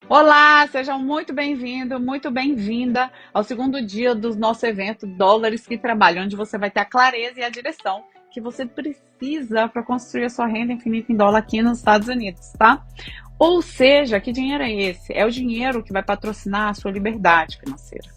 Olá, sejam muito bem-vindos, muito bem-vinda ao segundo dia do nosso evento Dólares que Trabalham, onde você vai ter a clareza e a direção que você precisa para construir a sua renda infinita em dólar aqui nos Estados Unidos, tá? Ou seja, que dinheiro é esse? É o dinheiro que vai patrocinar a sua liberdade financeira.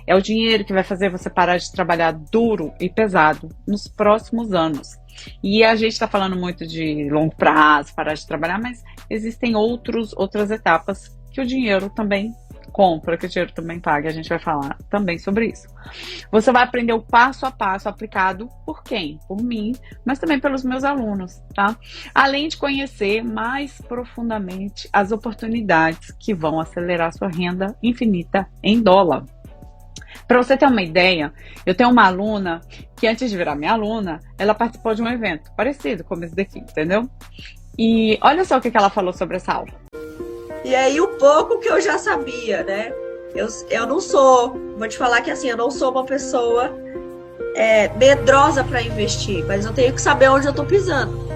É o dinheiro que vai fazer você parar de trabalhar duro e pesado nos próximos anos. E a gente está falando muito de longo prazo, parar de trabalhar, mas existem outras etapas que o dinheiro também compra, que o dinheiro também paga. A gente vai falar também sobre isso. Você vai aprender o passo a passo aplicado por quem? Por mim, mas também pelos meus alunos, tá? Além de conhecer mais profundamente as oportunidades que vão acelerar sua renda infinita em dólar. Para você ter uma ideia, eu tenho uma aluna que antes de virar minha aluna, ela participou de um evento parecido com esse daqui, entendeu? E olha só o que ela falou sobre essa aula. E aí o pouco que eu já sabia, né? Eu não sou, vou te falar que assim, eu não sou uma pessoa medrosa para investir, mas eu tenho que saber onde eu tô pisando.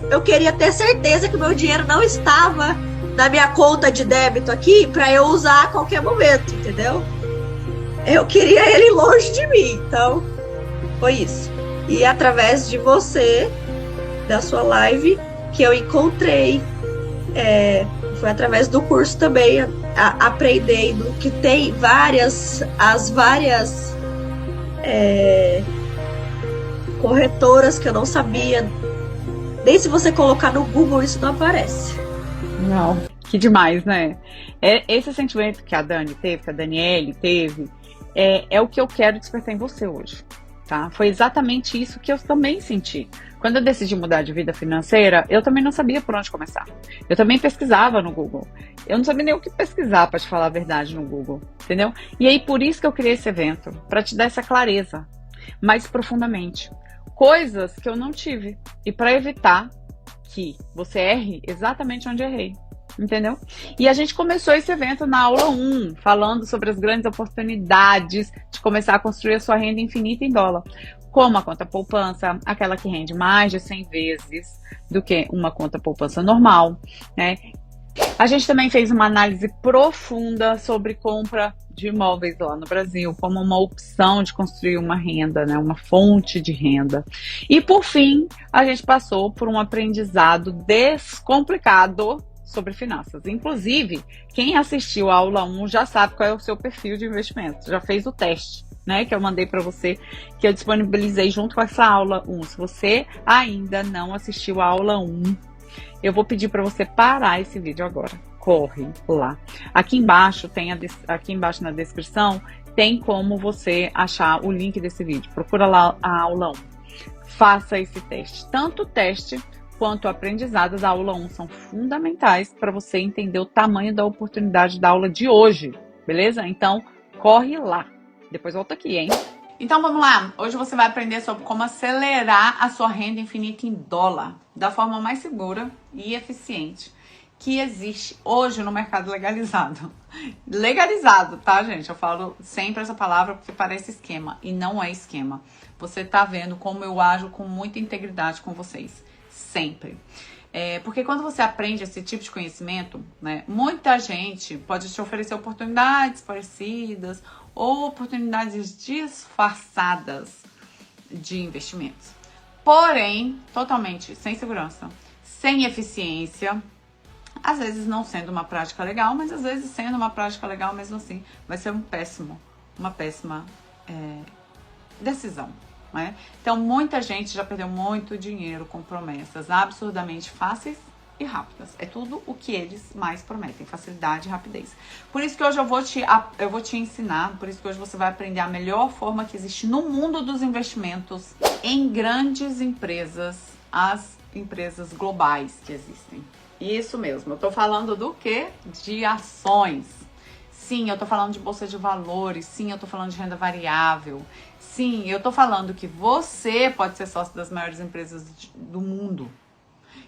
Eu queria ter certeza que o meu dinheiro não estava na minha conta de débito aqui para eu usar a qualquer momento, entendeu? Eu queria ele longe de mim, então foi isso. E através de você, da sua live, que eu encontrei, foi através do curso também, aprendendo que tem várias corretoras que eu não sabia. Nem se você colocar no Google isso não aparece. Não, que demais, né? Esse sentimento que a Dani teve, que a Daniele teve, é o que eu quero despertar em você hoje, tá? Foi exatamente isso que eu também senti. Quando eu decidi mudar de vida financeira, eu também não sabia por onde começar. Eu também pesquisava no Google. Eu não sabia nem o que pesquisar, para te falar a verdade, no Google, entendeu? E aí, por isso que eu criei esse evento, para te dar essa clareza, mais profundamente. Coisas que eu não tive. E para evitar que você erre exatamente onde errei. Entendeu? E a gente começou esse evento na aula 1, falando sobre as grandes oportunidades de começar a construir a sua renda infinita em dólar. Como a conta poupança, aquela que rende mais de 100 vezes do que uma conta poupança normal, né? A gente também fez uma análise profunda sobre compra de imóveis lá no Brasil, como uma opção de construir uma renda, né, uma fonte de renda. E por fim, a gente passou por um aprendizado descomplicado sobre finanças. Inclusive, quem assistiu a aula 1 já sabe qual é o seu perfil de investimento, já fez o teste, né, que eu mandei para você, que eu disponibilizei junto com essa aula 1. Se você ainda não assistiu a aula 1, eu vou pedir para você parar esse vídeo agora. Corre lá. Aqui embaixo aqui embaixo na descrição tem como você achar o link desse vídeo. Procura lá a aula 1. Faça esse teste. Tanto o teste quanto o aprendizado da aula 1 são fundamentais para você entender o tamanho da oportunidade da aula de hoje, beleza? Então, corre lá. Depois volta aqui, hein? Então vamos lá, hoje você vai aprender sobre como acelerar a sua renda infinita em dólar da forma mais segura e eficiente que existe hoje no mercado legalizado. Legalizado, tá, gente? Eu falo sempre essa palavra porque parece esquema e não é esquema. Você tá vendo como eu ajo com muita integridade com vocês, sempre. Porque quando você aprende esse tipo de conhecimento, né, muita gente pode te oferecer oportunidades parecidas ou oportunidades disfarçadas de investimentos. Porém, totalmente sem segurança, sem eficiência, às vezes não sendo uma prática legal, mas às vezes sendo uma prática legal mesmo assim, vai ser uma péssima decisão. Né? Então, muita gente já perdeu muito dinheiro com promessas absurdamente fáceis e rápidas. É tudo o que eles mais prometem, facilidade e rapidez. Por isso que hoje eu vou te ensinar, por isso que hoje você vai aprender a melhor forma que existe no mundo dos investimentos em grandes empresas, as empresas globais que existem. Isso mesmo, eu tô falando do quê? De ações. Sim, eu tô falando de bolsa de valores, sim, eu tô falando de renda variável. Sim, eu tô falando que você pode ser sócio das maiores empresas do mundo.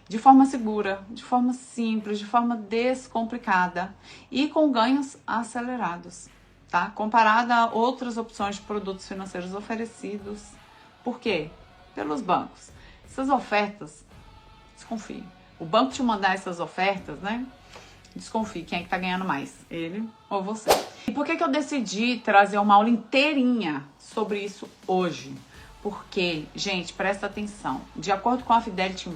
De forma segura, de forma simples, de forma descomplicada e com ganhos acelerados, tá? Comparada a outras opções de produtos financeiros oferecidos. Por quê? Pelos bancos. Essas ofertas, desconfie. O banco te mandar essas ofertas, né? Desconfie quem é que tá ganhando mais, ele ou você. E por que eu decidi trazer uma aula inteirinha sobre isso hoje? Porque, gente, presta atenção. De acordo com a Fidelity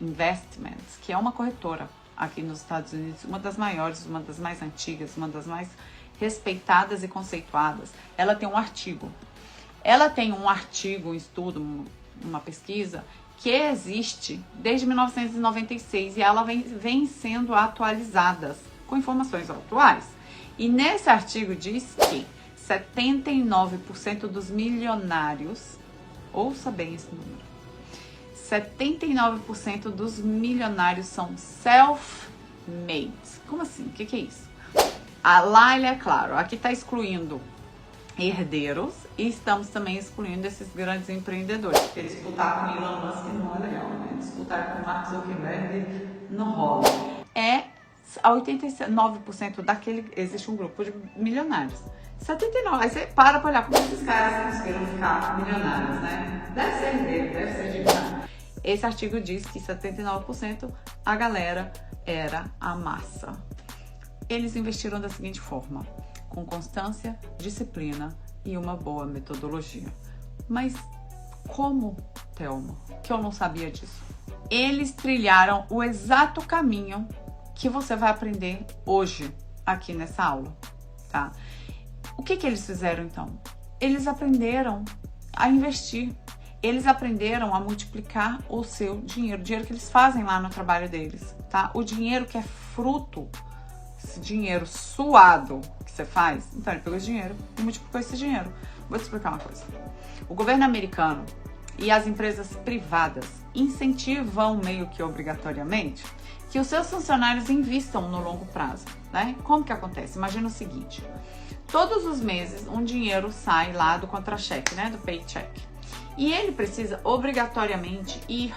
Investments, que é uma corretora aqui nos Estados Unidos, uma das maiores, uma das mais antigas, uma das mais respeitadas e conceituadas, ela tem um artigo. Ela tem um artigo, um estudo, uma pesquisa que existe desde 1996 e ela vem sendo atualizada com informações atuais. E nesse artigo diz que 79% dos milionários, ouça bem esse número, 79% dos milionários são self-made. Como assim? O que é isso? Lá ele é claro, aqui está excluindo herdeiros e estamos também excluindo esses grandes empreendedores. Porque disputar com Elon Musk não é legal, né? Disputar com Mark Zuckerberg não rola. A 89% daquele, existe um grupo de milionários. 79%, aí você para olhar como esses caras conseguiram ficar milionários, né? Deve ser herdeiro, deve ser milionário. Esse artigo diz que 79% a galera era a massa. Eles investiram da seguinte forma: com constância, disciplina e uma boa metodologia. Mas como, Thelma, que eu não sabia disso? Eles trilharam o exato caminho que você vai aprender hoje aqui nessa aula, tá? O que eles fizeram então? Eles aprenderam a investir. Eles aprenderam a multiplicar o seu dinheiro, o dinheiro que eles fazem lá no trabalho deles, tá? O dinheiro que é fruto, esse dinheiro suado que você faz. Então ele pegou esse dinheiro e multiplicou esse dinheiro. Vou te explicar uma coisa. O governo americano e as empresas privadas incentivam meio que obrigatoriamente que os seus funcionários invistam no longo prazo, né? Como que acontece? Imagina o seguinte: todos os meses um dinheiro sai lá do contra-cheque, né? Do paycheck. E ele precisa obrigatoriamente ir.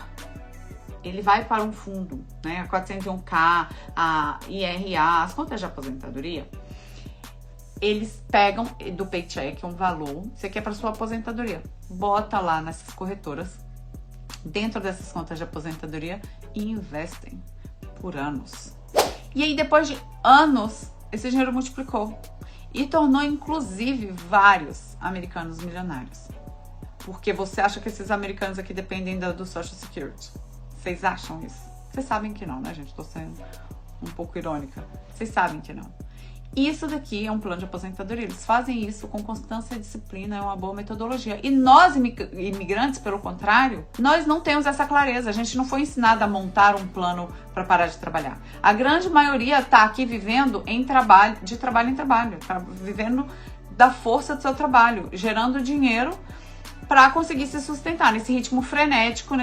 Ele vai para um fundo, né? A 401k, a IRA, as contas de aposentadoria. Eles pegam do paycheck um valor, você quer para sua aposentadoria, bota lá nessas corretoras, dentro dessas contas de aposentadoria e investem por anos. E aí depois de anos, esse dinheiro multiplicou e tornou inclusive vários americanos milionários. Porque você acha que esses americanos aqui dependem do Social Security? Vocês acham isso? Vocês sabem que não, né, gente? Estou sendo um pouco irônica. Vocês sabem que não. Isso daqui é um plano de aposentadoria. Eles fazem isso com constância, disciplina, é uma boa metodologia. E nós, imigrantes, pelo contrário, nós não temos essa clareza. A gente não foi ensinado a montar um plano para parar de trabalhar. A grande maioria está aqui vivendo de trabalho em trabalho, vivendo da força do seu trabalho, gerando dinheiro para conseguir se sustentar nesse ritmo frenético,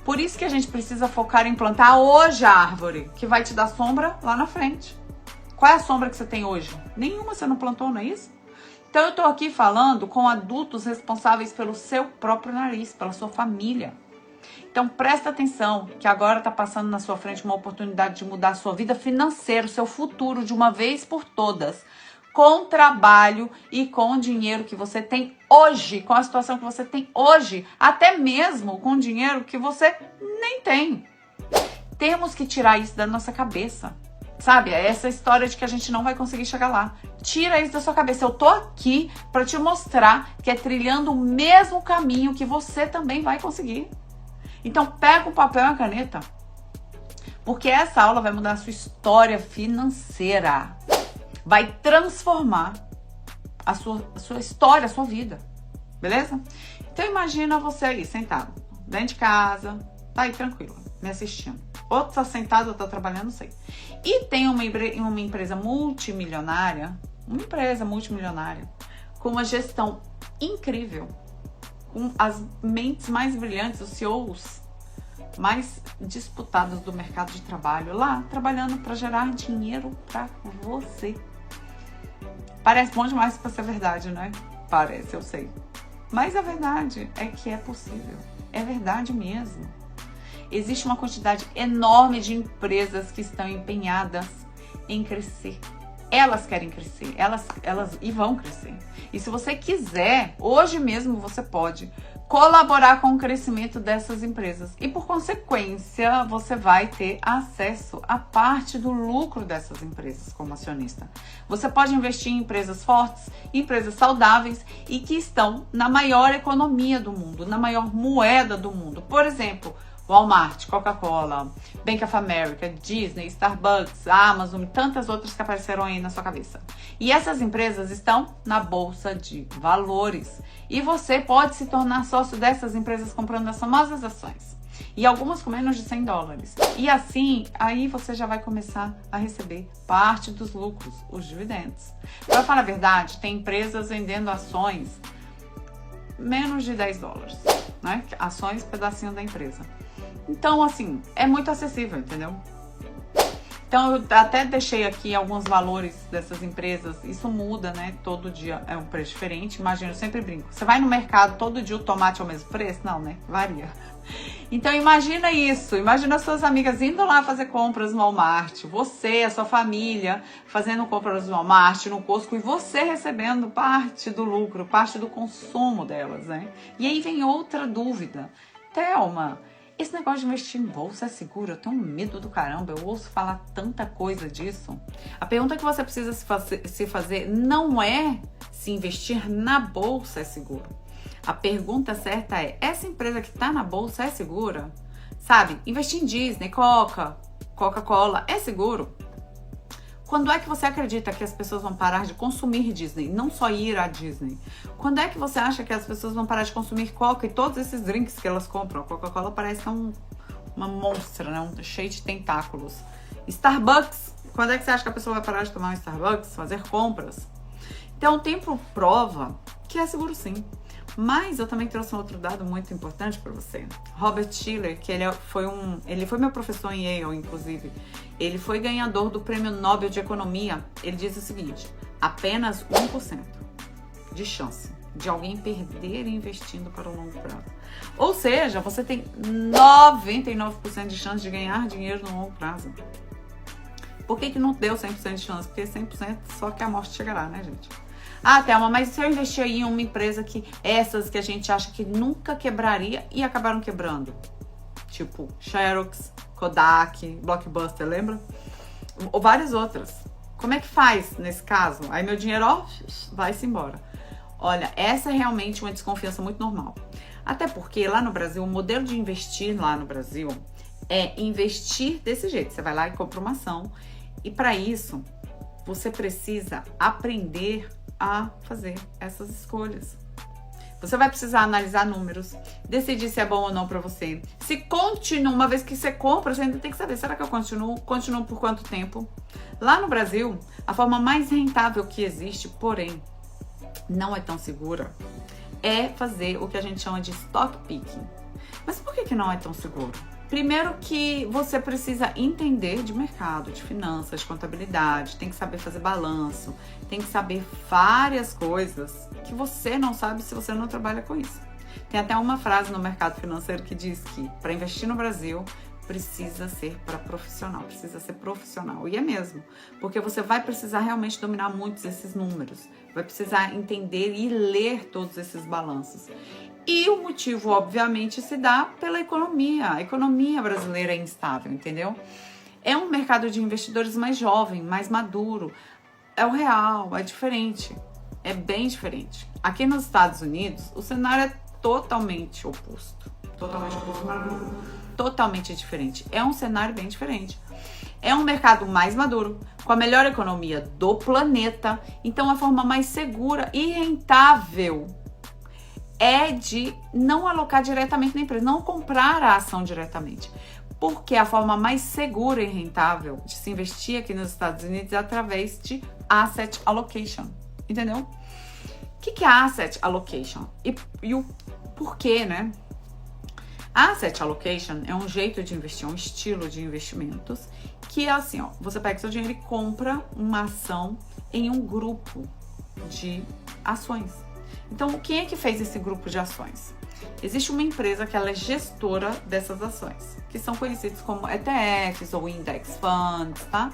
Por isso que a gente precisa focar em plantar hoje a árvore, que vai te dar sombra lá na frente. Qual é a sombra que você tem hoje? Nenhuma, você não plantou, não é isso? Então eu tô aqui falando com adultos responsáveis pelo seu próprio nariz, pela sua família. Então presta atenção que agora tá passando na sua frente uma oportunidade de mudar a sua vida financeira, o seu futuro de uma vez por todas. Com trabalho e com o dinheiro que você tem hoje, com a situação que você tem hoje, até mesmo com dinheiro que você nem tem. Temos que tirar isso da nossa cabeça, sabe? É essa história de que a gente não vai conseguir chegar lá. Tira isso da sua cabeça. Eu tô aqui para te mostrar que é trilhando o mesmo caminho que você também vai conseguir. Então pega o papel e a caneta, porque essa aula vai mudar a sua história financeira. Vai transformar a sua história, a sua vida, beleza? Então imagina você aí, sentado, dentro de casa, tá aí tranquilo, me assistindo. Ou tá sentado ou tá trabalhando, não sei. E tem uma empresa multimilionária, com uma gestão incrível, com as mentes mais brilhantes, os CEOs mais disputados do mercado de trabalho, lá trabalhando para gerar dinheiro para você. Parece bom demais para ser verdade, né? Parece, eu sei. Mas a verdade é que é possível. É verdade mesmo. Existe uma quantidade enorme de empresas que estão empenhadas em crescer. Elas querem crescer, elas e vão crescer. E se você quiser, hoje mesmo você pode colaborar com o crescimento dessas empresas. E por consequência, você vai ter acesso a parte do lucro dessas empresas como acionista. Você pode investir em empresas fortes, empresas saudáveis e que estão na maior economia do mundo, na maior moeda do mundo. Por exemplo, Walmart, Coca-Cola, Bank of America, Disney, Starbucks, Amazon e tantas outras que apareceram aí na sua cabeça. E essas empresas estão na Bolsa de Valores. E você pode se tornar sócio dessas empresas comprando as famosas ações. E algumas com menos de $100. E assim, aí você já vai começar a receber parte dos lucros, os dividendos. Para falar a verdade, tem empresas vendendo ações menos de $10, né? Ações, pedacinho da empresa. Então, assim, é muito acessível, entendeu? Então, eu até deixei aqui alguns valores dessas empresas. Isso muda, né? Todo dia é um preço diferente. Imagina, eu sempre brinco. Você vai no mercado, todo dia o tomate é o mesmo preço? Não, né? Varia. Então, imagina isso. Imagina suas amigas indo lá fazer compras no Walmart. Você, a sua família, fazendo compras no Walmart, no Costco. E você recebendo parte do lucro, parte do consumo delas, né? E aí vem outra dúvida. Thelma, esse negócio de investir em bolsa é seguro? Eu tenho medo do caramba, eu ouço falar tanta coisa disso. A pergunta que você precisa se fazer não é se investir na bolsa é seguro. A pergunta certa é, essa empresa que está na bolsa é segura? Sabe, investir em Disney, Coca-Cola é seguro? Quando é que você acredita que as pessoas vão parar de consumir Disney, não só ir à Disney? Quando é que você acha que as pessoas vão parar de consumir Coca e todos esses drinks que elas compram? A Coca-Cola parece que é uma monstra, né? Cheio de tentáculos. Starbucks, quando é que você acha que a pessoa vai parar de tomar um Starbucks, fazer compras? Então, o tempo prova que é seguro sim. Mas eu também trouxe um outro dado muito importante para você. Robert Shiller, que ele foi meu professor em Yale, inclusive. Ele foi ganhador do Prêmio Nobel de Economia. Ele diz o seguinte, apenas 1% de chance de alguém perder investindo para o longo prazo. Ou seja, você tem 99% de chance de ganhar dinheiro no longo prazo. Por que não deu 100% de chance? Porque 100% só que a morte chegará, né, gente? Ah, Thelma, mas se eu investir aí em uma empresa essas que a gente acha que nunca quebraria e acabaram quebrando? Tipo, Xerox, Kodak, Blockbuster, lembra? Ou várias outras. Como é que faz nesse caso? Aí meu dinheiro, ó, vai-se embora. Olha, essa é realmente uma desconfiança muito normal. Até porque lá no Brasil, o modelo de investir lá no Brasil é investir desse jeito. Você vai lá e compra uma ação. E para isso, você precisa aprender a fazer essas escolhas. Você vai precisar analisar números, decidir se é bom ou não para você. Se continua, uma vez que você compra, você ainda tem que saber, será que eu continuo? Continuo por quanto tempo? Lá no Brasil, a forma mais rentável que existe, porém, não é tão segura, é fazer o que a gente chama de stock picking. Mas por que não é tão seguro? Primeiro que você precisa entender de mercado, de finanças, de contabilidade, tem que saber fazer balanço, tem que saber várias coisas que você não sabe se você não trabalha com isso. Tem até uma frase no mercado financeiro que diz que para investir no Brasil precisa ser para profissional, precisa ser profissional. E é mesmo, porque você vai precisar realmente dominar muitos esses números, vai precisar entender e ler todos esses balanços. E o motivo, obviamente, se dá pela economia. A economia brasileira é instável, entendeu? É um mercado de investidores mais jovem, mais maduro. É o real, é diferente. É bem diferente. Aqui nos Estados Unidos, o cenário é totalmente oposto. Totalmente diferente. É um cenário bem diferente. É um mercado mais maduro, com a melhor economia do planeta. Então, a forma mais segura e rentável é de não alocar diretamente na empresa, não comprar a ação diretamente. Porque a forma mais segura e rentável de se investir aqui nos Estados Unidos é através de asset allocation. Entendeu? O que é asset allocation? E o porquê, né? Asset allocation é um jeito de investir, um estilo de investimentos que é assim, ó, você pega seu dinheiro e compra uma ação em um grupo de ações. Então, quem é que fez esse grupo de ações? Existe uma empresa que ela é gestora dessas ações, que são conhecidos como ETFs ou Index Funds, tá?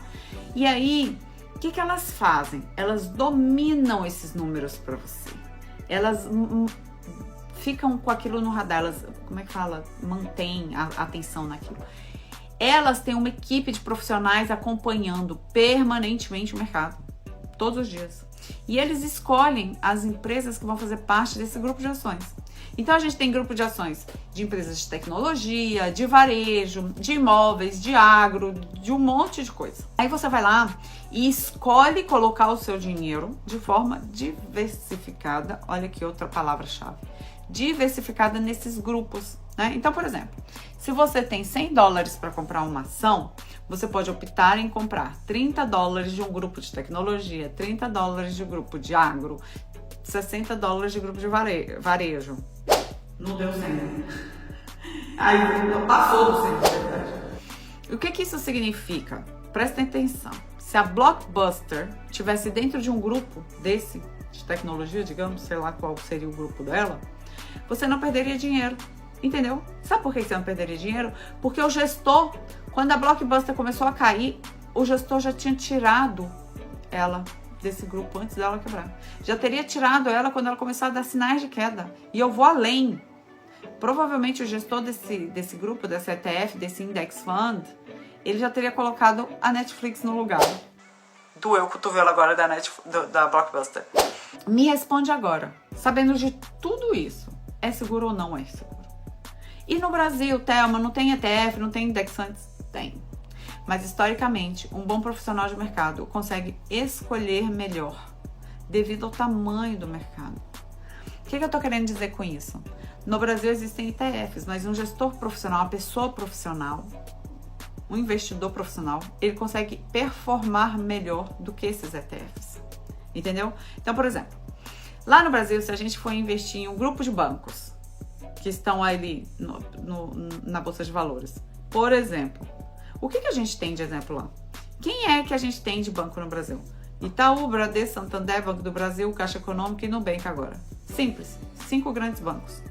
E aí, o que elas fazem? Elas dominam esses números para você. Elas ficam com aquilo no radar, elas, como é que fala? Mantém a atenção naquilo. Elas têm uma equipe de profissionais acompanhando permanentemente o mercado, todos os dias. E eles escolhem as empresas que vão fazer parte desse grupo de ações. Então a gente tem grupo de ações de empresas de tecnologia, de varejo, de imóveis, de agro, de um monte de coisa. Aí você vai lá e escolhe colocar o seu dinheiro de forma diversificada. Olha aqui outra palavra-chave. Diversificada nesses grupos, né? Então, por exemplo, se você tem $100 para comprar uma ação, você pode optar em comprar $30 de um grupo de tecnologia, $30 de um grupo de agro, $60 de grupo de varejo. Não deu 100. Aí passou do 100, na verdade. O que isso significa? Prestem atenção. Se a Blockbuster tivesse dentro de um grupo desse, de tecnologia, digamos, sei lá qual seria o grupo dela, você não perderia dinheiro. Entendeu? Sabe por que você não perderia dinheiro? Porque o gestor, quando a Blockbuster começou a cair, o gestor já tinha tirado ela desse grupo antes dela quebrar. Já teria tirado ela quando ela começou a dar sinais de queda. E eu vou além. Provavelmente o gestor desse grupo, desse ETF, desse Index Fund, ele já teria colocado a Netflix no lugar. Doeu o cotovelo agora da Blockbuster. Me responde agora, sabendo de tudo isso, é seguro ou não é seguro? E no Brasil, Thelma, não tem ETF, não tem Index Funds? Tem. Mas, historicamente, um bom profissional de mercado consegue escolher melhor devido ao tamanho do mercado. O que eu estou querendo dizer com isso? No Brasil existem ETFs, mas um gestor profissional, uma pessoa profissional, um investidor profissional, ele consegue performar melhor do que esses ETFs. Entendeu? Então, por exemplo, lá no Brasil, se a gente for investir em um grupo de bancos que estão ali na Bolsa de Valores, por exemplo, o que a gente tem de exemplo lá? Quem é que a gente tem de banco no Brasil? Itaú, Bradesco, Santander, Banco do Brasil, Caixa Econômica e Nubank agora. Simples. 5 grandes bancos,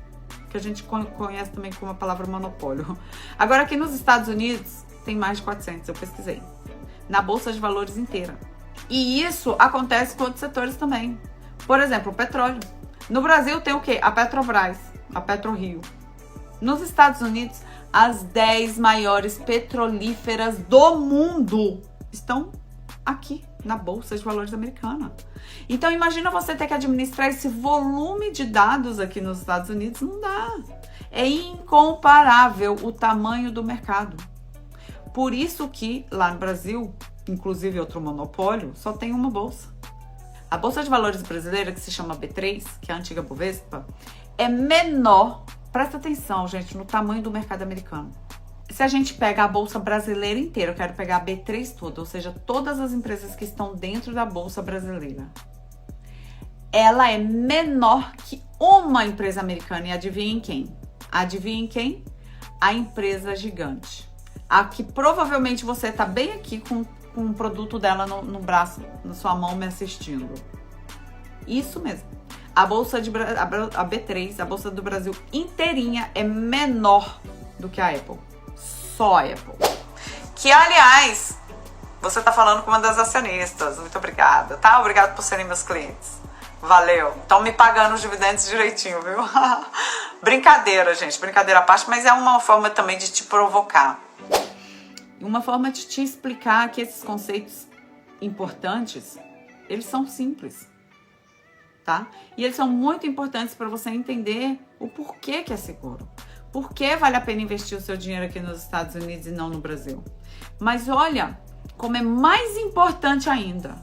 que a gente conhece também como a palavra monopólio. Agora, aqui nos Estados Unidos, tem mais de 400, eu pesquisei. Na Bolsa de Valores inteira. E isso acontece com outros setores também. Por exemplo, o petróleo. No Brasil tem o quê? A Petrobras, a PetroRio. Nos Estados Unidos, as 10 maiores petrolíferas do mundo estão aqui na Bolsa de Valores americana. Então imagina você ter que administrar esse volume de dados aqui nos Estados Unidos, não dá. É incomparável o tamanho do mercado. Por isso que lá no Brasil, inclusive outro monopólio, só tem uma bolsa. A Bolsa de Valores brasileira, que se chama B3, que é a antiga Bovespa, é menor, presta atenção, gente, no tamanho do mercado americano. Se a gente pega a Bolsa brasileira inteira, eu quero pegar a B3 toda, ou seja, todas as empresas que estão dentro da Bolsa brasileira, ela é menor que uma empresa americana. E adivinhem quem? Adivinhem quem? A empresa gigante. A que provavelmente você está bem aqui com um produto dela no braço, na sua mão, me assistindo. Isso mesmo. A B3, a Bolsa do Brasil inteirinha é menor do que a Apple. Só a Apple. Que, aliás, você tá falando com uma das acionistas. Muito obrigada, tá? Obrigada por serem meus clientes. Valeu. Estão me pagando os dividendos direitinho, viu? Brincadeira, gente. Brincadeira à parte, mas é uma forma também de te provocar. Uma forma de te explicar que esses conceitos importantes, eles são simples, tá? E eles são muito importantes para você entender o porquê que é seguro. Por que vale a pena investir o seu dinheiro aqui nos Estados Unidos e não no Brasil? Mas olha, como é mais importante ainda,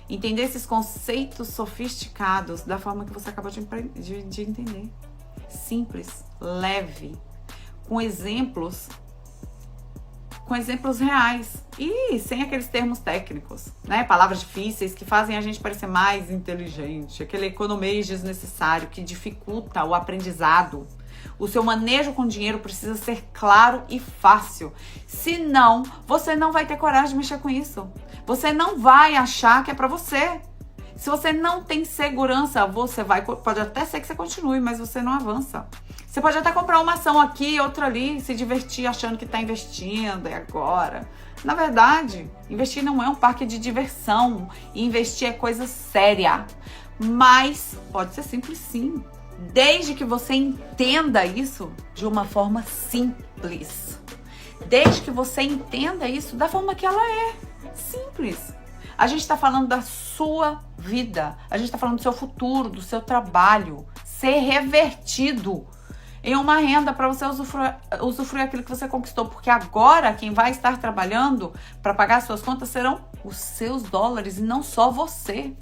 entender esses conceitos sofisticados da forma que você acabou de entender. Simples, leve, com exemplos reais e sem aqueles termos técnicos, né? Palavras difíceis que fazem a gente parecer mais inteligente, aquele economês desnecessário que dificulta o aprendizado. O seu manejo com dinheiro precisa ser claro e fácil, senão você não vai ter coragem de mexer com isso. Você não vai achar que é para você. Se você não tem segurança, pode até ser que você continue, mas você não avança. Você pode até comprar uma ação aqui, outra ali, se divertir achando que está investindo, e agora. Na verdade, investir não é um parque de diversão. Investir é coisa séria. Mas pode ser simples sim. Desde que você entenda isso de uma forma simples. Desde que você entenda isso da forma que ela é. Simples. A gente está falando da sua vida. A gente está falando do seu futuro, do seu trabalho. Ser revertido em uma renda para você usufruir aquilo que você conquistou. Porque agora quem vai estar trabalhando para pagar suas contas serão os seus dólares e não só você.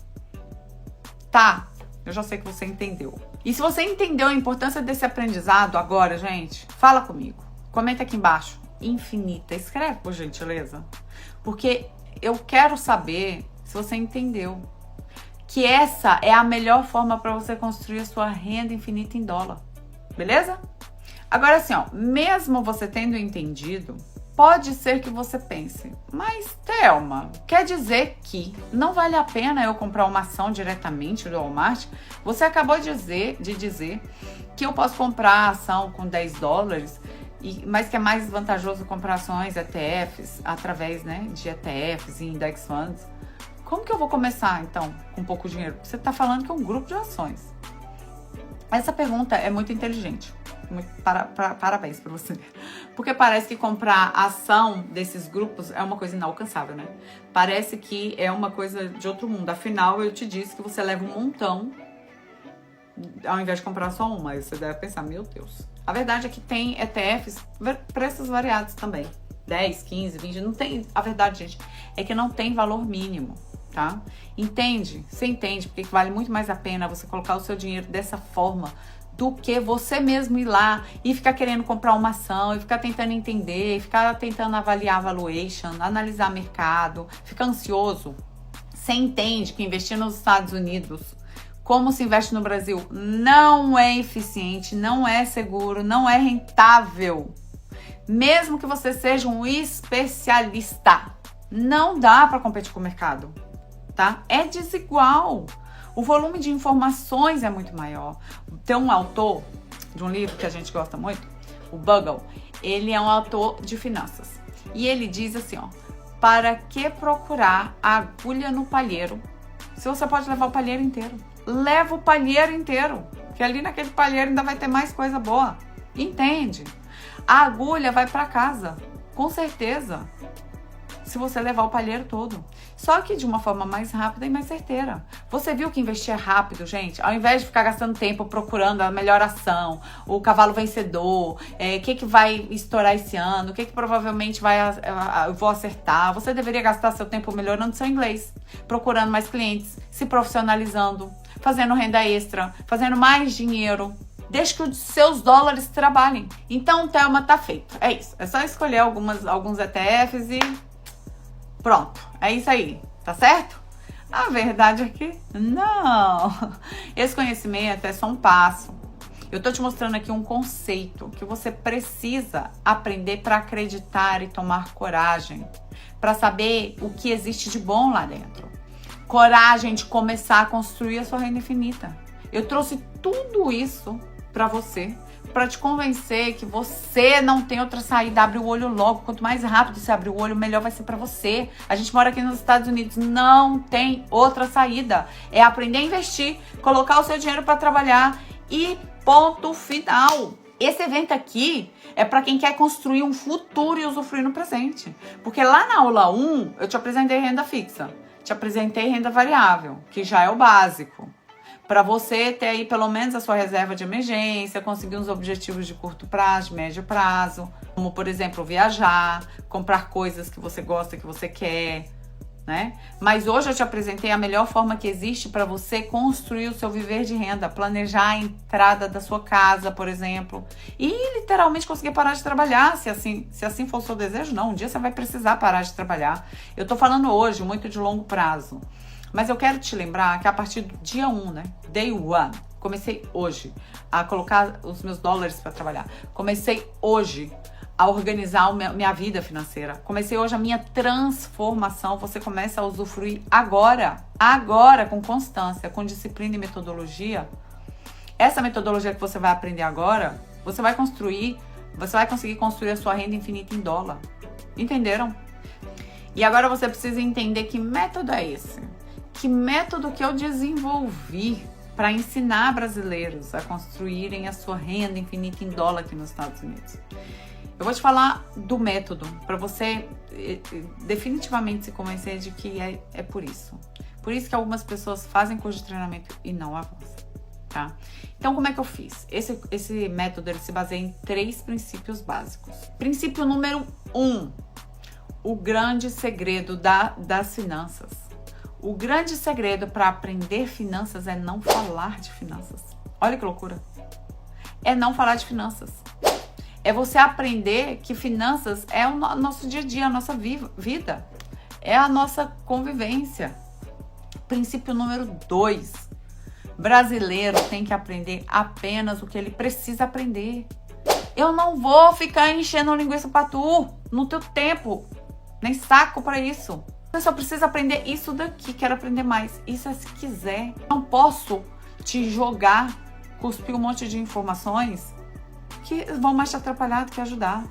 Tá, eu já sei que você entendeu. E se você entendeu a importância desse aprendizado agora, gente, fala comigo. Comenta aqui embaixo. Infinita. Escreve, por gentileza. Porque eu quero saber se você entendeu que essa é a melhor forma para você construir a sua renda infinita em dólar. Beleza? Agora assim, ó, mesmo você tendo entendido, pode ser que você pense, mas Thelma, quer dizer que não vale a pena eu comprar uma ação diretamente do Walmart? Você acabou de dizer que eu posso comprar a ação com 10 dólares, mas que é mais vantajoso comprar ações ETFs, através, né, de ETFs e Index Funds. Como que eu vou começar, então, com pouco dinheiro? Você está falando que é um grupo de ações. Essa pergunta é muito inteligente. Parabéns para você. Porque parece que comprar ação desses grupos é uma coisa inalcançável, né? Parece que é uma coisa de outro mundo. Afinal, eu te disse que você leva um montão ao invés de comprar só uma. Aí você deve pensar, meu Deus. A verdade é que tem ETFs, preços variados também. 10, 15, 20, não tem... A verdade, gente, é que não tem valor mínimo, tá? Entende? Você entende porque vale muito mais a pena você colocar o seu dinheiro dessa forma do que você mesmo ir lá e ficar querendo comprar uma ação, e ficar tentando entender, ficar tentando avaliar a valuation, analisar mercado, ficar ansioso. Você entende que investir nos Estados Unidos, como se investe no Brasil, não é eficiente, não é seguro, não é rentável. Mesmo que você seja um especialista, não dá para competir com o mercado, tá? É desigual. O volume de informações é muito maior. Tem um autor de um livro que a gente gosta muito, o Bogle, ele é um autor de finanças. E ele diz assim, ó, para que procurar a agulha no palheiro, se você pode levar o palheiro inteiro? Leva o palheiro inteiro, que ali naquele palheiro ainda vai ter mais coisa boa. Entende? A agulha vai para casa, com certeza, se você levar o palheiro todo. Só que de uma forma mais rápida e mais certeira. Você viu que investir é rápido, gente? Ao invés de ficar gastando tempo procurando a melhor ação, o cavalo vencedor, o que vai estourar esse ano, o que provavelmente eu vou acertar. Você deveria gastar seu tempo melhorando seu inglês, procurando mais clientes, se profissionalizando, fazendo renda extra, fazendo mais dinheiro. Desde que os seus dólares trabalhem. Então, Thelma, tá feito. É isso. É só escolher alguns ETFs e pronto. É isso aí. Tá certo? A verdade é que não. Esse conhecimento é só um passo. Eu tô te mostrando aqui um conceito que você precisa aprender para acreditar e tomar coragem. Para saber o que existe de bom lá dentro. Coragem de começar a construir a sua renda infinita. Eu trouxe tudo isso para você, para te convencer que você não tem outra saída. Abre o olho logo. Quanto mais rápido você abrir o olho, melhor vai ser para você. A gente mora aqui nos Estados Unidos, não tem outra saída. É aprender a investir, colocar o seu dinheiro para trabalhar e ponto final. Esse evento aqui é para quem quer construir um futuro e usufruir no presente. Porque lá na aula 1, eu te apresentei renda fixa, te apresentei renda variável, que já é o básico. Para você ter aí pelo menos a sua reserva de emergência, conseguir uns objetivos de curto prazo, de médio prazo, como por exemplo viajar, comprar coisas que você gosta, que você quer, né? Mas hoje eu te apresentei a melhor forma que existe para você construir o seu viver de renda, planejar a entrada da sua casa, por exemplo, e literalmente conseguir parar de trabalhar, se assim for o seu desejo. Não, um dia você vai precisar parar de trabalhar. Eu tô falando hoje muito de longo prazo. Mas eu quero te lembrar que a partir do dia 1, né? Day 1, comecei hoje a colocar os meus dólares para trabalhar. Comecei hoje a organizar minha vida financeira. Comecei hoje a minha transformação. Você começa a usufruir agora, com constância, com disciplina e metodologia. Essa metodologia que você vai aprender agora, você vai conseguir construir a sua renda infinita em dólar. Entenderam? E agora você precisa entender que método é esse. Que método que eu desenvolvi para ensinar brasileiros a construírem a sua renda infinita em dólar aqui nos Estados Unidos. Eu vou te falar do método, para você definitivamente se convencer de que é por isso. Por isso que algumas pessoas fazem curso de treinamento e não avançam, tá? Então, como é que eu fiz? Esse método ele se baseia em 3 princípios básicos. Princípio número 1, o grande segredo das finanças. O grande segredo para aprender finanças é não falar de finanças. Olha que loucura! É não falar de finanças. É você aprender que finanças é o nosso dia a dia, a nossa vida. É a nossa convivência. Princípio número 2. Brasileiro tem que aprender apenas o que ele precisa aprender. Eu não vou ficar enchendo linguiça pra tu no teu tempo. Nem saco pra isso. Você só precisa aprender isso daqui. Quero aprender mais. Isso é se quiser. Não posso te jogar, cuspir um monte de informações que vão mais te atrapalhar do que ajudar.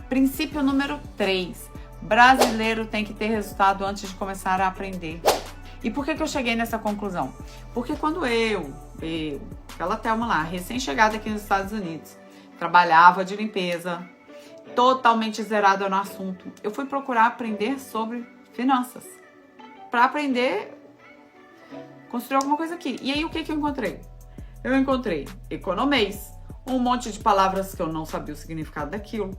Princípio número 3. Brasileiro tem que ter resultado antes de começar a aprender. E por que eu cheguei nessa conclusão? Porque quando aquela Thelma lá, recém-chegada aqui nos Estados Unidos, trabalhava de limpeza, totalmente zerada no assunto, eu fui procurar aprender sobre finanças. Para aprender, construir alguma coisa aqui. E aí o que eu encontrei? Eu encontrei economês, um monte de palavras que eu não sabia o significado daquilo.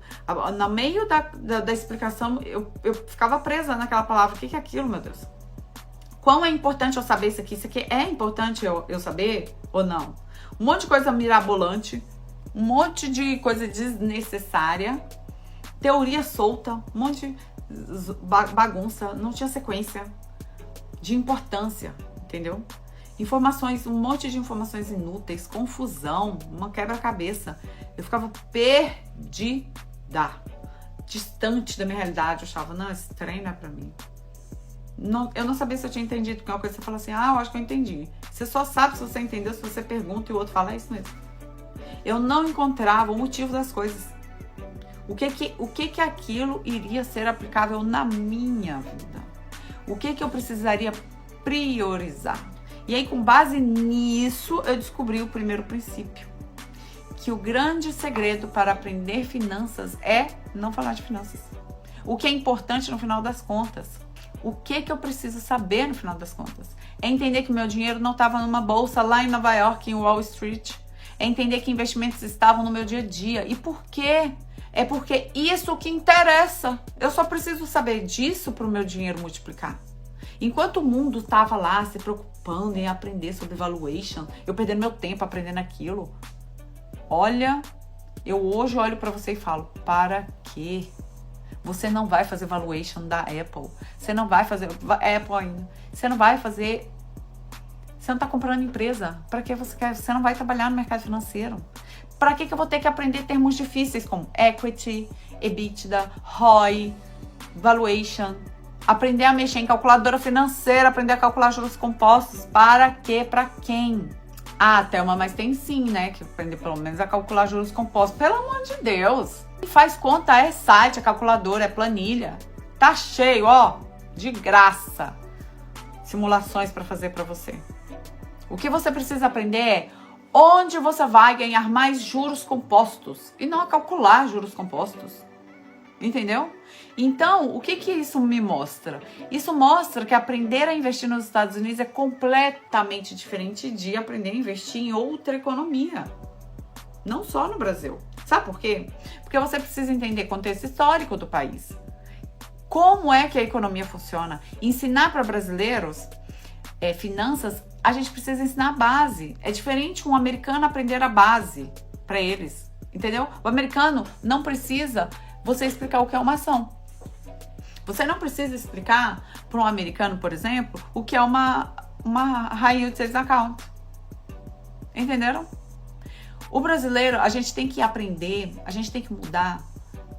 No meio da explicação, eu ficava presa naquela palavra. O que é aquilo, meu Deus? Quão é importante eu saber isso aqui? Isso aqui é importante eu saber ou não? Um monte de coisa mirabolante, um monte de coisa desnecessária, teoria solta, um monte de bagunça, não tinha sequência de importância, entendeu? Informações, um monte de informações inúteis, confusão, uma quebra-cabeça. Eu ficava perdida, distante da minha realidade. Eu achava, não, esse trem não é pra mim. Não, eu não sabia se eu tinha entendido, porque uma coisa você fala assim, eu acho que eu entendi. Você só sabe se você entendeu, se você pergunta e o outro fala, é isso mesmo. Eu não encontrava o motivo das coisas. O que aquilo iria ser aplicável na minha vida? O que eu precisaria priorizar? E aí, com base nisso, eu descobri o primeiro princípio. Que o grande segredo para aprender finanças é não falar de finanças. O que é importante no final das contas. O que eu preciso saber no final das contas. É entender que meu dinheiro não estava numa bolsa lá em Nova York, em Wall Street. É entender que investimentos estavam no meu dia a dia. E por quê? É porque isso que interessa. Eu só preciso saber disso para o meu dinheiro multiplicar. Enquanto o mundo estava lá se preocupando em aprender sobre valuation, eu perdendo meu tempo aprendendo aquilo. Olha, eu hoje olho para você e falo, para quê? Você não vai fazer valuation da Apple. Você não vai fazer Apple ainda. Você não vai fazer... Você não está comprando empresa. Para que você quer? Você não vai trabalhar no mercado financeiro. Para que eu vou ter que aprender termos difíceis como equity, EBITDA, ROI, valuation? Aprender a mexer em calculadora financeira, aprender a calcular juros compostos. Para quê? Para quem? Thelma, mas tem sim, né? Que aprender pelo menos a calcular juros compostos. Pelo amor de Deus. Faz conta, é site, é calculadora, é planilha. Tá cheio, ó, de graça. Simulações para fazer para você. O que você precisa aprender é onde você vai ganhar mais juros compostos. E não a calcular juros compostos. Entendeu? Então, o que isso me mostra? Isso mostra que aprender a investir nos Estados Unidos é completamente diferente de aprender a investir em outra economia. Não só no Brasil. Sabe por quê? Porque você precisa entender o contexto histórico do país. Como é que a economia funciona? Ensinar para brasileiros finanças, a gente precisa ensinar a base. É diferente um americano aprender a base para eles. Entendeu? O americano não precisa você explicar o que é uma ação. Você não precisa explicar para um americano, por exemplo, o que é uma high yield savings account. Entenderam? O brasileiro, a gente tem que aprender, a gente tem que mudar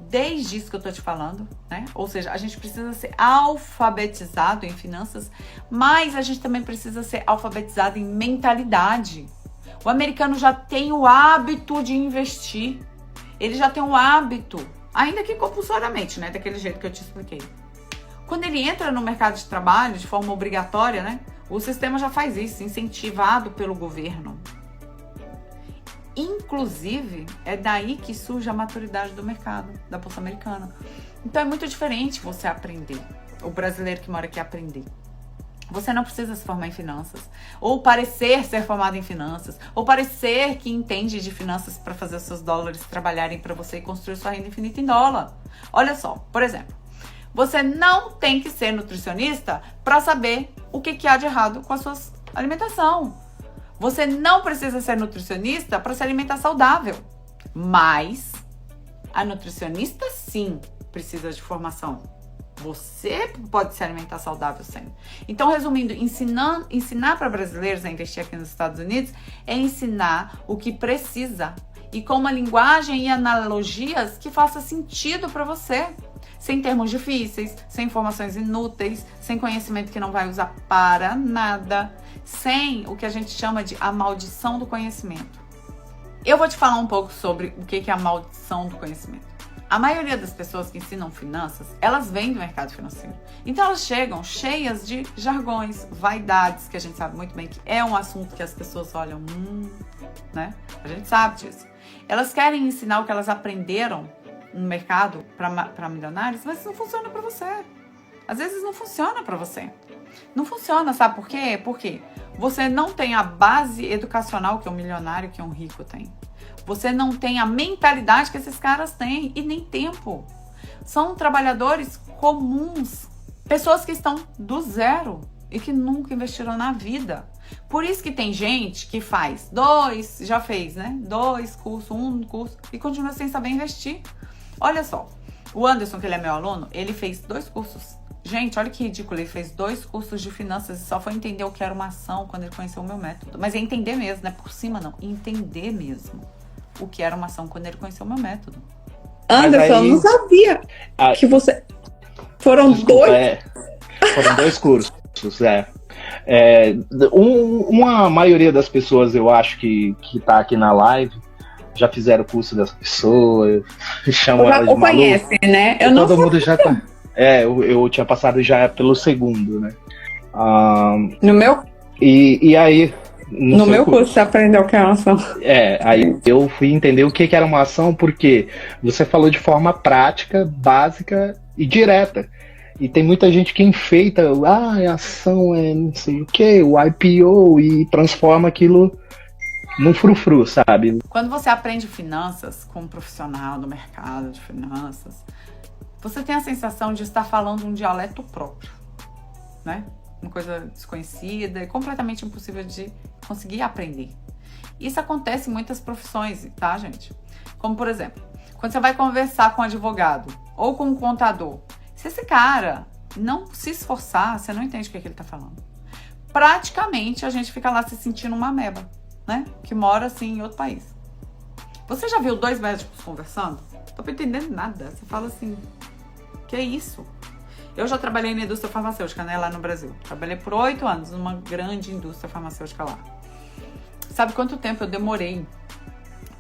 desde isso que eu tô te falando, né? Ou seja, a gente precisa ser alfabetizado em finanças, mas a gente também precisa ser alfabetizado em mentalidade. O americano já tem o hábito de investir. Ele já tem o hábito, ainda que compulsoriamente, né? Daquele jeito que eu te expliquei. Quando ele entra no mercado de trabalho de forma obrigatória, né? O sistema já faz isso, incentivado pelo governo. Inclusive, é daí que surge a maturidade do mercado, da Bolsa Americana. Então é muito diferente você aprender, o brasileiro que mora aqui aprender. Você não precisa se formar em finanças, ou parecer ser formado em finanças, ou parecer que entende de finanças para fazer os seus dólares trabalharem para você e construir sua renda infinita em dólar. Olha só, por exemplo, você não tem que ser nutricionista para saber o que há de errado com a sua alimentação. Você não precisa ser nutricionista para se alimentar saudável. Mas a nutricionista, sim, precisa de formação. Você pode se alimentar saudável sim. Então, resumindo, ensinar para brasileiros a investir aqui nos Estados Unidos é ensinar o que precisa e com uma linguagem e analogias que faça sentido para você. Sem termos difíceis, sem informações inúteis, sem conhecimento que não vai usar para nada, sem o que a gente chama de a maldição do conhecimento. Eu vou te falar um pouco sobre o que é a maldição do conhecimento. A maioria das pessoas que ensinam finanças, elas vêm do mercado financeiro. Então elas chegam cheias de jargões, vaidades, que a gente sabe muito bem que é um assunto que as pessoas olham, né? A gente sabe disso. Elas querem ensinar o que elas aprenderam no mercado para milionários, mas não funciona para você. Às vezes não funciona para você. Não funciona, sabe por quê? Porque você não tem a base educacional que um milionário, que um rico tem. Você não tem a mentalidade que esses caras têm e nem tempo. São trabalhadores comuns, pessoas que estão do zero e que nunca investiram na vida. Por isso que tem gente que faz 2 cursos, 1 curso e continua sem saber investir. Olha só, o Anderson, que ele é meu aluno, ele fez 2 cursos. Gente, olha que ridículo, ele fez 2 cursos de finanças e só foi entender o que era uma ação quando ele conheceu o meu método. Mas é entender mesmo, não é por cima não, entender mesmo o que era uma ação quando ele conheceu o meu método. Anderson, eu não sabia que você... Foram Desculpa, 2? Foram 2 cursos, uma maioria das pessoas, eu acho que tá aqui na live, já fizeram o curso dessa pessoa, chamam ela de maluca. Conhece, né? Todo mundo já tá... eu tinha passado já pelo segundo, né? No meu... E aí... No meu curso você aprendeu o que é uma ação. Aí eu fui entender o que era uma ação, porque você falou de forma prática, básica e direta. E tem muita gente que enfeita, a ação é não sei o que, o IPO, e transforma aquilo num frufru, sabe? Quando você aprende finanças com um profissional do mercado de finanças, você tem a sensação de estar falando um dialeto próprio, né? Uma coisa desconhecida e completamente impossível de conseguir aprender. Isso acontece em muitas profissões, tá, gente? Como, por exemplo, quando você vai conversar com um advogado ou com um contador, se esse cara não se esforçar, você não entende o que ele tá falando. Praticamente, a gente fica lá se sentindo uma ameba, né? Que mora, assim, em outro país. Você já viu 2 médicos conversando? Não tô entendendo nada. Você fala assim, que é isso? Eu já trabalhei na indústria farmacêutica, né, lá no Brasil. Trabalhei por 8 anos numa grande indústria farmacêutica lá. Sabe quanto tempo eu demorei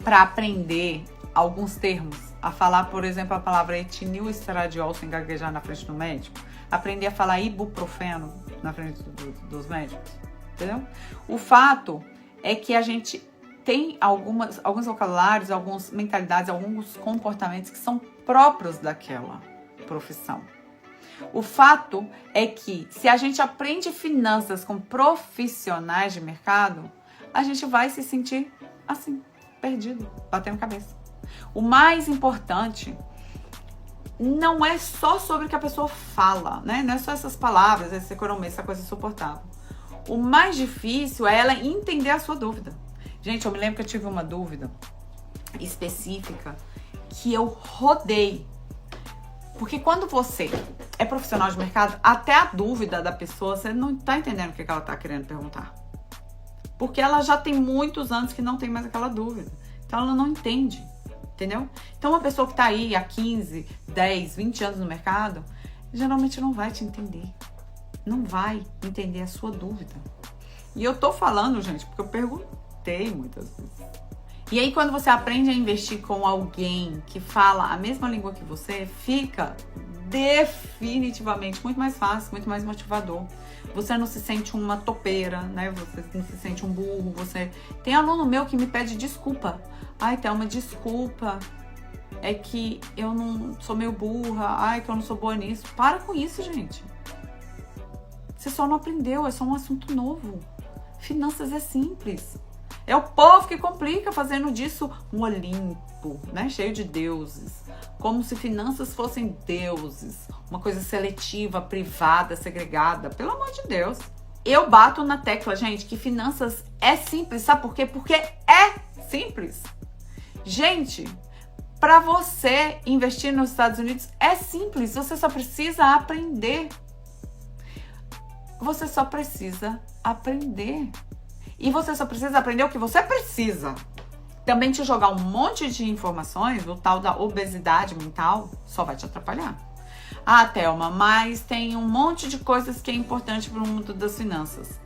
para aprender alguns termos? A falar, por exemplo, a palavra etinil estradiol sem gaguejar na frente do médico? Aprender a falar ibuprofeno na frente dos médicos? Entendeu? O fato é que a gente tem alguns vocabulários, algumas mentalidades, alguns comportamentos que são próprios daquela profissão. O fato é que se a gente aprende finanças com profissionais de mercado, a gente vai se sentir assim, perdido, batendo cabeça. O mais importante não é só sobre o que a pessoa fala, né? Não é só essas palavras, essa economia, essa coisa insuportável. O mais difícil é ela entender a sua dúvida. Gente, eu me lembro que eu tive uma dúvida específica que eu rodei. Porque quando você é profissional de mercado, até a dúvida da pessoa, você não está entendendo o que ela está querendo perguntar. Porque ela já tem muitos anos que não tem mais aquela dúvida. Então ela não entende, entendeu? Então uma pessoa que está aí há 15, 10, 20 anos no mercado, geralmente não vai te entender. Não vai entender a sua dúvida. E eu tô falando, gente, porque eu perguntei muitas vezes. E aí, quando você aprende a investir com alguém que fala a mesma língua que você, fica definitivamente muito mais fácil, muito mais motivador. Você não se sente uma topeira, né? Você não se sente um burro. Tem aluno meu que me pede desculpa. Ai, Thelma, desculpa. É que eu não sou meio burra. Ai, que eu não sou boa nisso. Para com isso, gente. Você só não aprendeu, é só um assunto novo. Finanças é simples. É o povo que complica, fazendo disso um Olimpo, né? Cheio de deuses. Como se finanças fossem deuses. Uma coisa seletiva, privada, segregada. Pelo amor de Deus. Eu bato na tecla, gente, que finanças é simples. Sabe por quê? Porque é simples. Gente, para você investir nos Estados Unidos é simples. Você só precisa aprender. Você só precisa aprender. E você só precisa aprender o que você precisa. Também te jogar um monte de informações, o tal da obesidade mental, só vai te atrapalhar. Ah, Thelma, mas tem um monte de coisas que é importante para o mundo das finanças.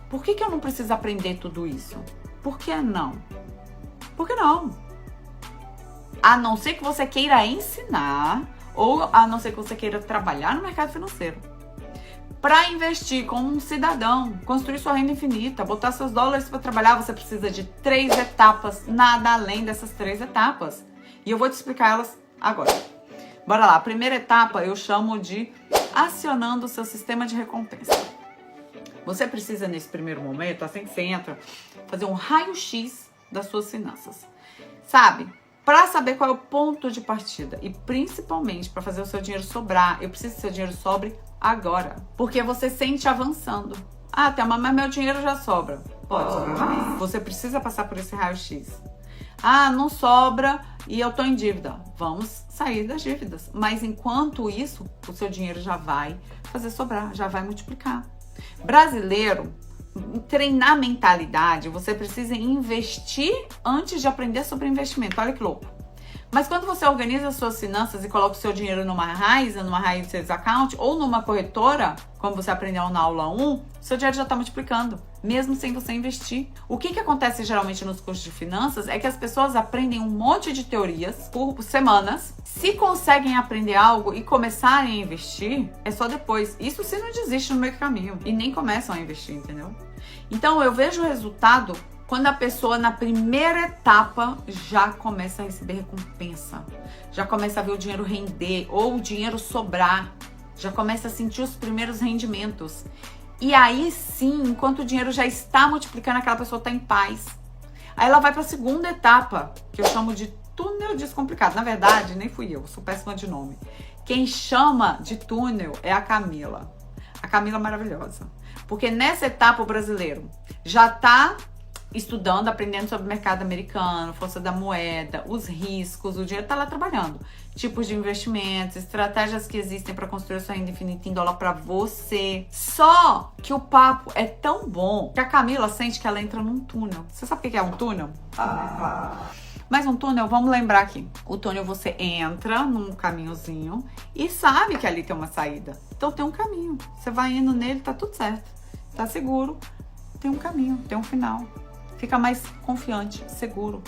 Por que eu não preciso aprender tudo isso? Por que não? Por que não? A não ser que você queira ensinar, ou a não ser que você queira trabalhar no mercado financeiro. Para investir como um cidadão, construir sua renda infinita, botar seus dólares para trabalhar, você precisa de 3 etapas, nada além dessas 3 etapas. E eu vou te explicar elas agora. Bora lá, a primeira etapa eu chamo de acionando o seu sistema de recompensa. Você precisa, nesse primeiro momento, assim que você entra, fazer um raio-x das suas finanças. Sabe? Para saber qual é o ponto de partida e principalmente para fazer o seu dinheiro sobrar, eu preciso que o seu dinheiro sobre agora, porque você sente avançando. Ah, Thelma, mas meu dinheiro já sobra. Pode sobrar mais. Você precisa passar por esse raio-x. Ah, não sobra e eu tô em dívida. Vamos sair das dívidas. Mas enquanto isso, o seu dinheiro já vai fazer sobrar, já vai multiplicar. Brasileiro, treinar mentalidade, você precisa investir antes de aprender sobre investimento. Olha que louco. Mas quando você organiza as suas finanças e coloca o seu dinheiro numa Raiz Savings Account ou numa corretora, como você aprendeu na aula 1, seu dinheiro já está multiplicando, mesmo sem você investir. O que acontece geralmente nos cursos de finanças é que as pessoas aprendem um monte de teorias por semanas. Se conseguem aprender algo e começarem a investir, é só depois. Isso se não desiste no meio do caminho e nem começam a investir, entendeu? Então eu vejo o resultado quando a pessoa, na primeira etapa, já começa a receber recompensa, já começa a ver o dinheiro render ou o dinheiro sobrar, já começa a sentir os primeiros rendimentos. E aí sim, enquanto o dinheiro já está multiplicando, aquela pessoa está em paz. Aí ela vai para a segunda etapa, que eu chamo de túnel descomplicado. Na verdade, nem fui eu, sou péssima de nome. Quem chama de túnel é a Camila. A Camila é maravilhosa. Porque nessa etapa o brasileiro já está estudando, aprendendo sobre o mercado americano, força da moeda, os riscos, o dinheiro está lá trabalhando. Tipos de investimentos, estratégias que existem para construir sua renda infinita em dólar para você. Só que o papo é tão bom que a Camila sente que ela entra num túnel. Você sabe o que é um túnel? Mas um túnel, vamos lembrar aqui. O túnel você entra num caminhozinho e sabe que ali tem uma saída. Então tem um caminho. Você vai indo nele, tá tudo certo. Tá seguro. Tem um caminho, tem um final. Fica mais confiante, seguro.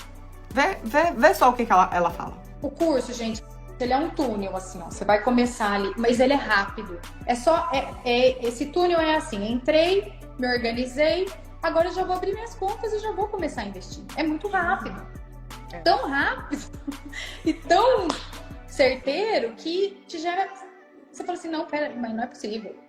Vê só o que ela fala. O curso, gente, ele é um túnel, assim, ó. Você vai começar ali, mas ele é rápido. Esse túnel é assim, entrei, me organizei, agora eu já vou abrir minhas contas e já vou começar a investir. É muito rápido. Tão rápido e tão certeiro que te gera... Você fala assim, não, pera, mas não é possível.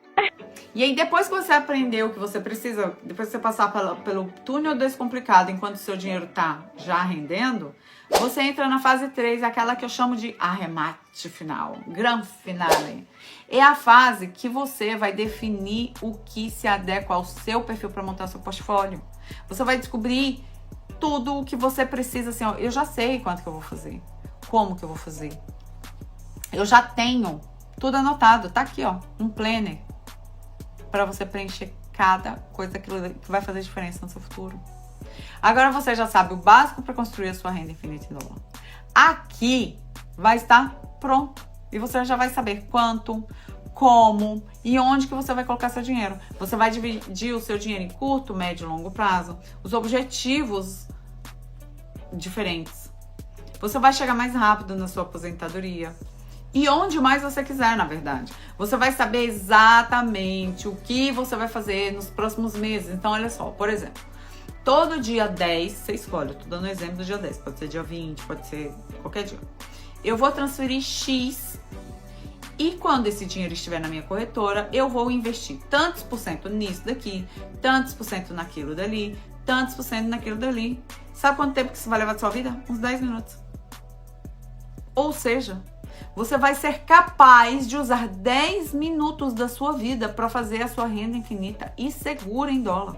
E aí, depois que você aprendeu o que você precisa, depois que você passar pelo túnel descomplicado, enquanto o seu dinheiro tá já rendendo, você entra na fase 3, aquela que eu chamo de arremate final, grand finale. É a fase que você vai definir o que se adequa ao seu perfil para montar seu portfólio. Você vai descobrir tudo o que você precisa, assim, ó, eu já sei quanto que eu vou fazer, como que eu vou fazer. Eu já tenho tudo anotado, tá aqui, ó, um planner. Para você preencher cada coisa que vai fazer diferença no seu futuro. Agora você já sabe o básico para construir a sua renda infinita em dólar. Aqui vai estar pronto. E você já vai saber quanto, como e onde que você vai colocar seu dinheiro. Você vai dividir o seu dinheiro em curto, médio e longo prazo. Os objetivos diferentes. Você vai chegar mais rápido na sua aposentadoria. E onde mais você quiser, na verdade. Você vai saber exatamente o que você vai fazer nos próximos meses. Então, olha só, por exemplo, todo dia 10, você escolhe, eu tô dando um exemplo do dia 10, pode ser dia 20, pode ser qualquer dia. Eu vou transferir X e quando esse dinheiro estiver na minha corretora, eu vou investir tantos por cento nisso daqui, tantos por cento naquilo dali, tantos por cento naquilo dali. Sabe quanto tempo que isso vai levar da sua vida? Uns 10 minutos. Ou seja, você vai ser capaz de usar 10 minutos da sua vida para fazer a sua renda infinita e segura em dólar.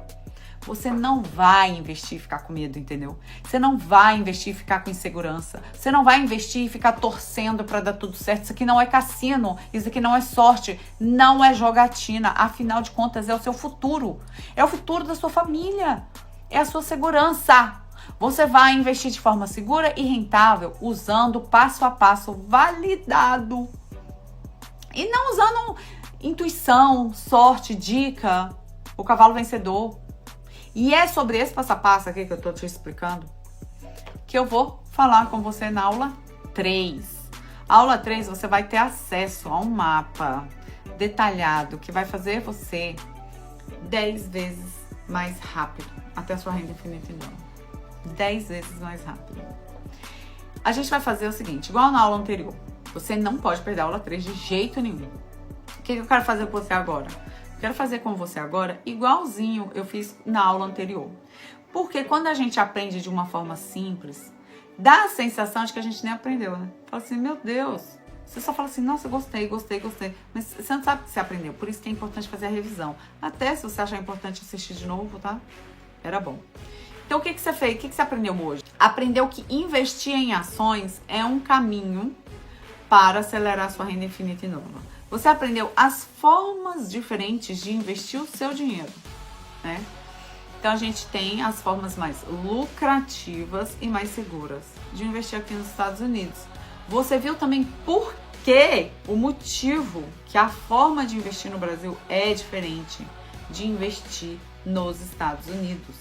Você não vai investir e ficar com medo, entendeu? Você não vai investir e ficar com insegurança. Você não vai investir e ficar torcendo para dar tudo certo. Isso aqui não é cassino, isso aqui não é sorte, não é jogatina. Afinal de contas, é o seu futuro. É o futuro da sua família. É a sua segurança. Você vai investir de forma segura e rentável, usando passo a passo validado. E não usando intuição, sorte, dica, o cavalo vencedor. E é sobre esse passo a passo aqui que eu tô te explicando que eu vou falar com você na aula 3. A aula 3 você vai ter acesso a um mapa detalhado que vai fazer você 10 vezes mais rápido até a sua renda infinita em dólar. 10 vezes mais rápido. A gente vai fazer o seguinte, igual na aula anterior. Você não pode perder a aula 3 de jeito nenhum. O que eu quero fazer com você agora? Quero fazer com você agora igualzinho eu fiz na aula anterior. Porque quando a gente aprende de uma forma simples, dá a sensação de que a gente nem aprendeu, né? Fala assim, meu Deus. Você só fala assim, nossa, gostei. Mas você não sabe o que você aprendeu. Por isso que é importante fazer a revisão. Até se você achar importante assistir de novo, tá? Era bom. Então, o que você fez? O que você aprendeu hoje? Aprendeu que investir em ações é um caminho para acelerar sua renda infinita em dólar. Você aprendeu as formas diferentes de investir o seu dinheiro, né? Então, a gente tem as formas mais lucrativas e mais seguras de investir aqui nos Estados Unidos. Você viu também por que o motivo que a forma de investir no Brasil é diferente de investir nos Estados Unidos.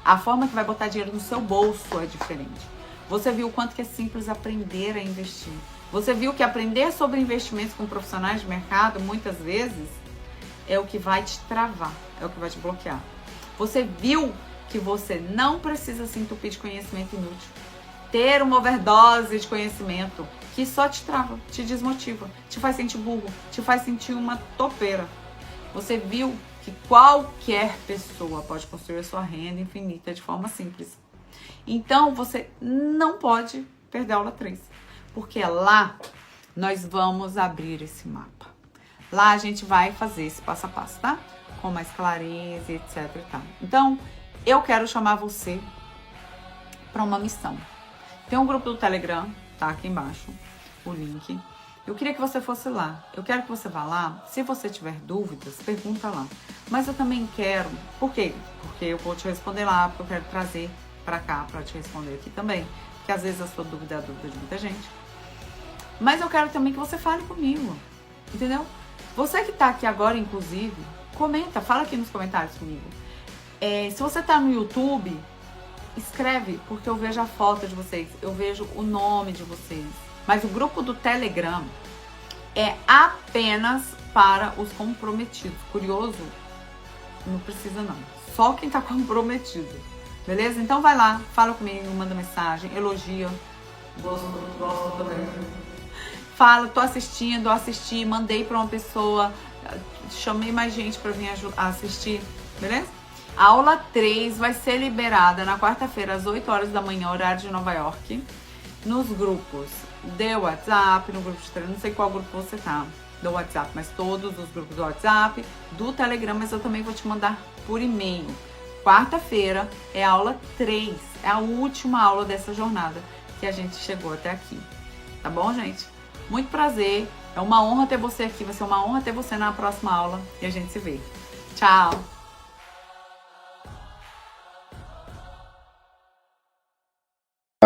A forma que vai botar dinheiro no seu bolso é diferente. Você viu o quanto que é simples aprender a investir. Você viu que aprender sobre investimentos com profissionais de mercado, muitas vezes, é o que vai te travar, é o que vai te bloquear. Você viu que você não precisa se entupir de conhecimento inútil. Ter uma overdose de conhecimento que só te trava, te desmotiva, te faz sentir burro, te faz sentir uma topeira. Você viu que qualquer pessoa pode construir a sua renda infinita de forma simples. Então, você não pode perder a aula 3. Porque lá nós vamos abrir esse mapa. Lá a gente vai fazer esse passo a passo, tá? Com mais clareza, etc e tal. Então, eu quero chamar você para uma missão. Tem um grupo do Telegram, tá aqui embaixo, o link. Eu queria que você fosse lá. Eu quero que você vá lá. Se você tiver dúvidas, pergunta lá. Mas eu também quero... Por quê? Porque eu vou te responder lá, porque eu quero trazer para cá para te responder aqui também. Porque às vezes a sua dúvida é a dúvida de muita gente. Mas eu quero também que você fale comigo, entendeu? Você que tá aqui agora, inclusive, comenta, fala aqui nos comentários comigo. Se você tá no YouTube, escreve, porque eu vejo a foto de vocês, eu vejo o nome de vocês. Mas o grupo do Telegram é apenas para os comprometidos. Curioso? Não precisa não. Só quem tá comprometido. Beleza? Então vai lá, fala comigo, manda mensagem, elogia. Gosto também. Fala, tô assistindo, assisti, mandei pra uma pessoa, chamei mais gente pra vir assistir, beleza? A aula 3 vai ser liberada na quarta-feira, às 8 horas da manhã, horário de Nova York, nos grupos de WhatsApp, no grupo de Telegram, não sei qual grupo você tá, do WhatsApp, mas todos os grupos do WhatsApp, do Telegram, mas eu também vou te mandar por e-mail. Quarta-feira é a aula 3, é a última aula dessa jornada que a gente chegou até aqui, tá bom, gente? Muito prazer, é uma honra ter você aqui, vai ser uma honra ter você na próxima aula e a gente se vê. Tchau!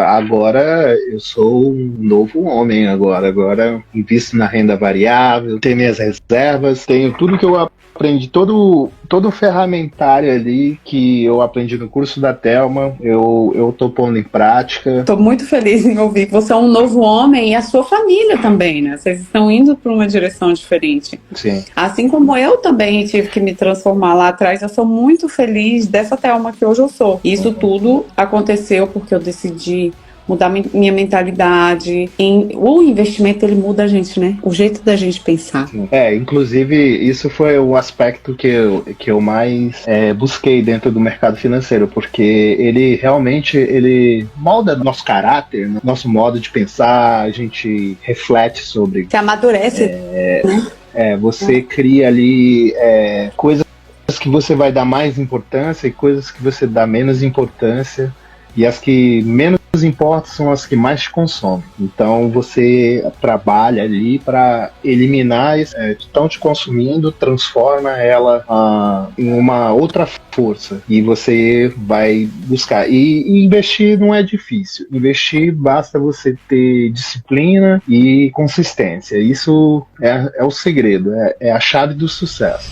Agora eu sou um novo homem agora invisto na renda variável, tenho minhas reservas, tenho tudo que eu aprendi, todo o ferramentário ali que eu aprendi no curso da Thelma, eu tô pondo em prática. Tô muito feliz em ouvir que você é um novo homem e a sua família também, né? Vocês estão indo para uma direção diferente. Sim. Assim como eu também tive que me transformar lá atrás, eu sou muito feliz dessa Thelma que hoje eu sou. Isso tudo aconteceu porque eu decidi mudar minha mentalidade. O investimento, ele muda a gente, né? O jeito da gente pensar. Inclusive, isso foi o aspecto que eu mais busquei dentro do mercado financeiro, porque ele realmente molda nosso caráter, nosso modo de pensar, a gente reflete sobre... Se amadurece, né? Você cria ali coisas que você vai dar mais importância e coisas que você dá menos importância. E as que menos importam são as que mais te consomem. Então você trabalha ali para eliminar que estão te consumindo, transforma ela em uma outra força. E você vai buscar. E investir não é difícil. Investir basta você ter disciplina e consistência. Isso é o segredo, é a chave do sucesso.